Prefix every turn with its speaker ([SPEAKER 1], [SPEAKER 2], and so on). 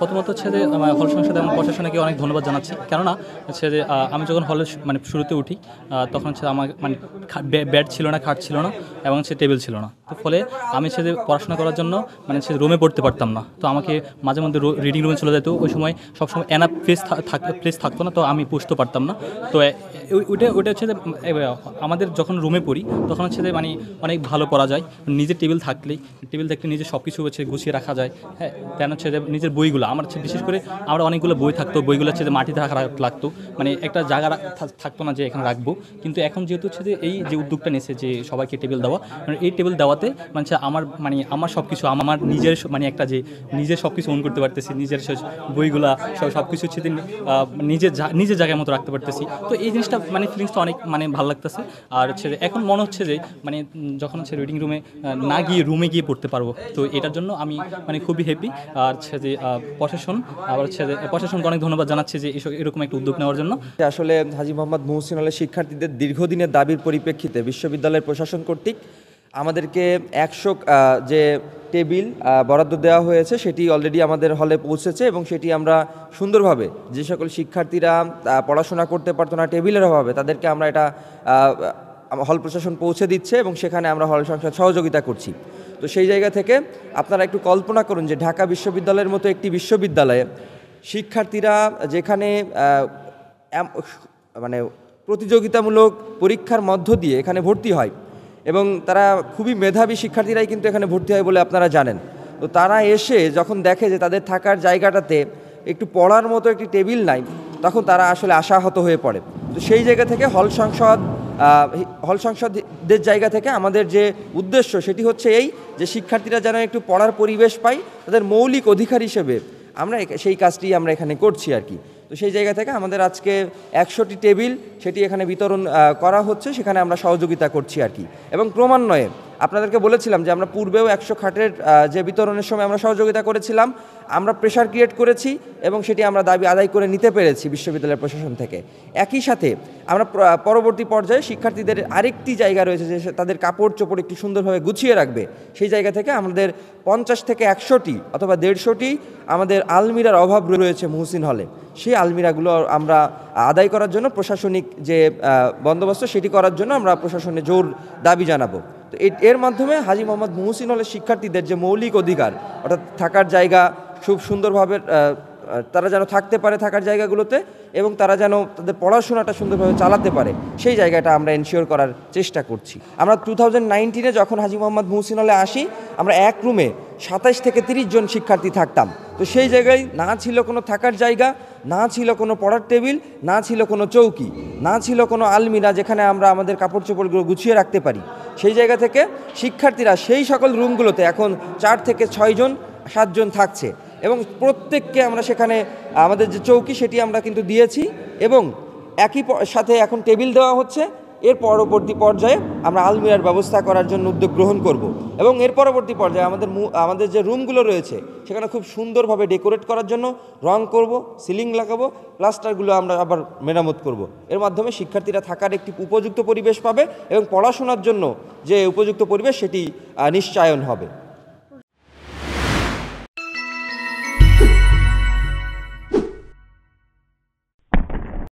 [SPEAKER 1] প্রথমত হচ্ছে যে হল সংসদে এবং প্রশাসনকে অনেক ধন্যবাদ জানাচ্ছি, কেননা হচ্ছে যে আমি যখন হলে মানে শুরুতে উঠি তখন হচ্ছে আমার মানে বেড ছিল না, খাট ছিল না এবং হচ্ছে টেবিল ছিল না। তো ফলে আমি হচ্ছে যে পড়াশোনা করার জন্য মানে হচ্ছে রুমে পড়তে পারতাম না। তো আমাকে মাঝে মধ্যে রিডিং রুমে চলে যেত। ওই সময় সবসময় এনাফ প্লেস থাকতো না, তো আমি পুষতে পারতাম না। তো ওইটা হচ্ছে যে আমাদের যখন রুমে পড়ি তখন হচ্ছে যে মানে অনেক ভালো পড়া যায়। নিজের টেবিল থাকলে নিজের সব কিছু হচ্ছে গুছিয়ে রাখা যায়। হ্যাঁ, তেন হচ্ছে যে নিজের বইগুলো আমার হচ্ছে বিশেষ করে আমার অনেকগুলো বই থাকতো, বইগুলো হচ্ছে যে মাটিতে রাখা লাগতো, মানে একটা জায়গা থাকতো না যে এখানে রাখবো। কিন্তু এখন যেহেতু হচ্ছে যে এই যে উদ্যোগটা নিয়েছে যে সবাইকে টেবিল দেওয়া, মানে এই টেবিল দেওয়াতে মানে আমার সব কিছু আমার নিজের মানে একটা যে নিজের সব কিছু অন করতে পারতেছি, নিজের বইগুলা সব কিছু হচ্ছে নিজের জায়গার মতো রাখতে পারতেছি। তো এই জিনিসটা মানে ফিলিংসটা অনেক মানে ভালো লাগতেছে। আর হচ্ছে যে এখন মনে হচ্ছে যে মানে যখন হচ্ছে রিডিং রুমে না গিয়ে রুমে গিয়ে পড়তে পারবো, তো এটার জন্য আমি মানে খুবই হ্যাপি। আর হচ্ছে যে প্রশাসনকে অনেক ধন্যবাদ জানাচ্ছি যে এরকম একটা উদ্যোগ নেওয়ার জন্য।
[SPEAKER 2] আসলে হাজী মোহাম্মদ মুহসিন হলের শিক্ষার্থীদের দীর্ঘদিনের দাবির পরিপ্রেক্ষিতে বিশ্ববিদ্যালয়ের প্রশাসন কর্তৃক আমাদেরকে 100 যে টেবিল বরাদ্দ দেওয়া হয়েছে সেটি অলরেডি আমাদের হলে পৌঁছেছে এবং সেটি আমরা সুন্দরভাবে যে সকল শিক্ষার্থীরা পড়াশোনা করতে পারতো না টেবিলের অভাবে, তাদেরকে আমরা এটা হল প্রশাসন পৌঁছে দিচ্ছে এবং সেখানে আমরা হল সংসদ সহযোগিতা করছি। তো সেই জায়গা থেকে আপনারা একটু কল্পনা করুন যে ঢাকা বিশ্ববিদ্যালয়ের মতো একটি বিশ্ববিদ্যালয়ে শিক্ষার্থীরা যেখানে মানে প্রতিযোগিতামূলক পরীক্ষার মধ্য দিয়ে এখানে ভর্তি হয় এবং তারা খুবই মেধাবী শিক্ষার্থীরাই কিন্তু এখানে ভর্তি হয় বলে আপনারা জানেন। তো তারা এসে যখন দেখে যে তাদের থাকার জায়গাটাতে একটু পড়ার মতো একটি টেবিল নাই, তখন তারা আসলে আশাহত হয়ে পড়ে। তো সেই জায়গা থেকে হল সংসদের জায়গা থেকে আমাদের যে উদ্দেশ্য সেটি হচ্ছে এই যে শিক্ষার্থীরা যেন একটু পড়ার পরিবেশ পায়, তাদের মৌলিক অধিকার হিসেবে আমরা সেই কাজটি আমরা এখানে করছি আর কি। তো সেই জায়গা থেকে আমাদের আজকে 100টি টেবিল সেটি এখানে বিতরণ করা হচ্ছে, সেখানে আমরা সহযোগিতা করছি আর কি। এবং ক্রমান্বয়ে আপনাদেরকে বলেছিলাম যে আমরা পূর্বেও 100 খাটের যে বিতরণের সময় আমরা সহযোগিতা করেছিলাম, আমরা প্রেশার ক্রিয়েট করেছি এবং সেটি আমরা দাবি আদায় করে নিতে পেরেছি বিশ্ববিদ্যালয়ের প্রশাসন থেকে। একই সাথে আমরা পরবর্তী পর্যায়ে শিক্ষার্থীদের আরেকটি জায়গা রয়েছে যে তাদের কাপড় চোপড় একটু সুন্দরভাবে গুছিয়ে রাখবে, সেই জায়গা থেকে আমাদের 50 থেকে 100টি অথবা 150টি আমাদের আলমিরার অভাব রয়েছে মুহসিন হলে। সেই আলমিরাগুলো আমরা আদায় করার জন্য প্রশাসনিক যে বন্দোবস্ত সেটি করার জন্য আমরা প্রশাসনে জোর দাবি জানাবো। তো এর মাধ্যমে হাজী মোহাম্মদ মুহসিন হলের শিক্ষার্থীদের যে মৌলিক অধিকার, অর্থাৎ থাকার জায়গা খুব সুন্দরভাবে তারা যেন থাকতে পারে থাকার জায়গাগুলোতে এবং তারা যেন তাদের পড়াশোনাটা সুন্দরভাবে চালাতে পারে, সেই জায়গাটা আমরা এনশিওর করার চেষ্টা করছি। আমরা 2019-এ যখন হাজী মোহাম্মদ মুহসিন হলে আসি, আমরা এক রুমে 27 থেকে 30 জন শিক্ষার্থী থাকতাম। তো সেই জায়গায় না ছিল কোনো থাকার জায়গা, না ছিল কোনো পড়ার টেবিল, না ছিল কোনো চৌকি, না ছিল কোনো আলমিরা যেখানে আমরা আমাদের কাপড় চোপড়গুলো গুছিয়ে রাখতে পারি। সেই জায়গা থেকে শিক্ষার্থীরা সেই সকল রুমগুলোতে এখন 4 থেকে 6 জন 7 জন থাকছে এবং প্রত্যেককে আমরা সেখানে আমাদের যে চৌকি সেটি আমরা কিন্তু দিয়েছি এবং একই সাথে এখন টেবিল দেওয়া হচ্ছে। এর পরবর্তী পর্যায়ে আমরা আলমিরার ব্যবস্থা করার জন্য উদ্যোগ গ্রহণ করব এবং এর পরবর্তী পর্যায়ে আমাদের যে রুমগুলো রয়েছে সেখানে খুব সুন্দরভাবে ডেকোরেট করার জন্য রং করব, সিলিং লাগাবো, প্লাস্টারগুলো আমরা আবার মেরামত করব। এর মাধ্যমে শিক্ষার্থীরা থাকার একটি উপযুক্ত পরিবেশ পাবে এবং পড়াশোনার জন্য যে উপযুক্ত পরিবেশ সেটি নিশ্চয়ন হবে।